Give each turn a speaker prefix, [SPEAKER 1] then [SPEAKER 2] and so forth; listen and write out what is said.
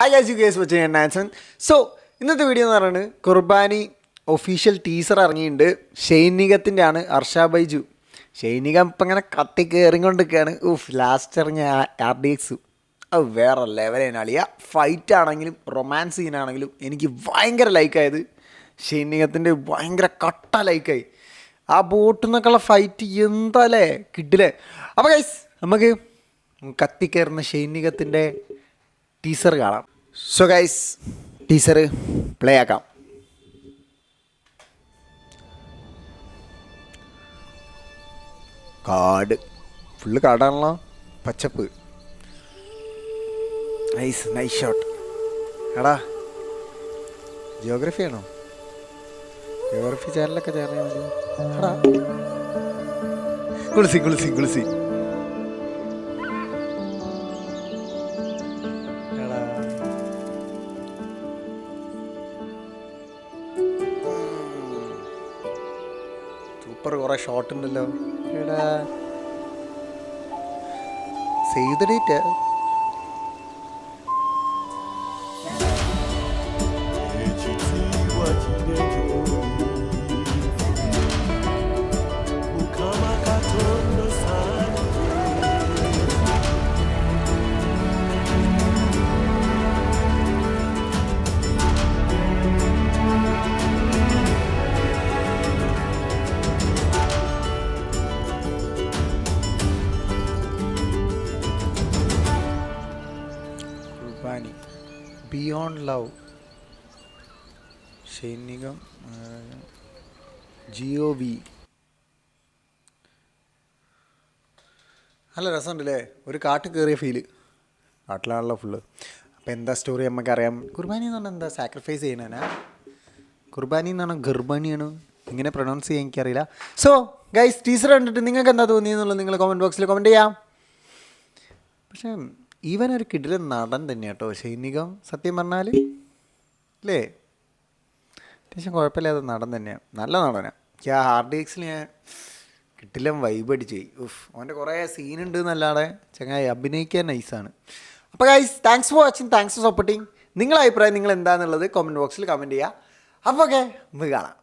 [SPEAKER 1] Hi guys, you guys watching Anson. So ഇന്നത്തെ video എന്ന് പറയുന്നത് കുർബാനി ഒഫീഷ്യൽ ടീസർ ഇറങ്ങിയിട്ടുണ്ട്. ഷെയ്ൻ നിഗത്തിൻ്റെ ആണ്. ഹർഷ ബൈജു ഷെയ്ൻ നിഗം ഇപ്പം ഇങ്ങനെ കത്തി കയറിക്കൊണ്ടിരിക്കുകയാണ്. ലാസ്റ്റ് ഇറങ്ങിയ RDX അത് വേറെ ലെവലേന് അളിയ. ഫൈറ്റ് ആണെങ്കിലും റൊമാൻസ് സീനാണെങ്കിലും എനിക്ക് ഭയങ്കര ലൈക്കായത്. ഷെയ്ൻ നിഗത്തിൻ്റെ ഭയങ്കര കട്ട ലൈക്കായി. ആ ബോട്ടിൽ നിന്നൊക്കെയുള്ള ഫൈറ്റ് എന്താല്ലേ കിട്ടില്ലേ. അപ്പോൾ ഗൈസ് നമുക്ക് കത്തിക്കയറുന്ന ഷെയ്ൻ നിഗത്തിൻ്റെ ടീസർ കാണാം. സോ ഗൈസ് ടീസർ പ്ലേ ആക്കാം. കാട് ഫുള്ള് കാടാണല്ലോ, പച്ചപ്പ്. Nice shot. എടാ ജിയോഗ്രഫി ആണോ? ജിയോഗ്രഫി ചാനലൊക്കെ ചേർന്നാൽ മതി. എടാ കുളിസി സൂപ്പർ. കുറേ ഷോട്ട് ഉണ്ടല്ലോ. എടാ save the date. കുർബാനി, beyond love, Shane Nigam, GOV. നല്ല രസമുണ്ടല്ലേ, ഒരു കാട്ടിൽ കയറിയ ഫീല്. കാട്ടിലാണല്ലോ ഫുള്ള്. അപ്പോൾ എന്താ സ്റ്റോറി നമുക്കറിയാം. കുർബാനി എന്ന് പറഞ്ഞാൽ എന്താ, സാക്രിഫൈസ് ചെയ്യുന്നതിനാ? കുർബാനി എന്നാണോ ഗർബാനിയാണോ ഇങ്ങനെ പ്രൊനൗൺസ് ചെയ്യാൻ എനിക്കറിയില്ല. സോ ഗൈസ് ടീച്ചർ കണ്ടിട്ട് നിങ്ങൾക്ക് എന്താ തോന്നിയെന്നുള്ളത് നിങ്ങൾ കമൻറ്റ് ബോക്സിൽ കമൻറ്റ് ചെയ്യാം. പക്ഷേ ഈവൻ ഒരു കിടിലൻ നടൻ തന്നെയാണ് കേട്ടോ ഷെയ്ൻ നിഗം. സത്യം പറഞ്ഞാൽ അല്ലേ, അത്യാവശ്യം കുഴപ്പമില്ലാത്ത നടൻ തന്നെയാണ്, നല്ല നടനാണ്. ആ RDXൽ ഞാൻ കിട്ടില്ല വൈബ് അടിച്ച് പോയി. അവൻ്റെ കുറേ സീനുണ്ട് എന്നല്ലാതെ ചങ്ങായി അഭിനയിക്കാൻ നൈസാണ്. അപ്പോൾ guys thanks for watching, thanks for supporting. നിങ്ങളുടെ അഭിപ്രായം നിങ്ങൾ എന്താണെന്നുള്ളത് കമൻറ്റ് ബോക്സിൽ കമൻറ്റ് ചെയ്യുക. അപ്പോൾ ഓക്കെ, നമുക്ക് കാണാം.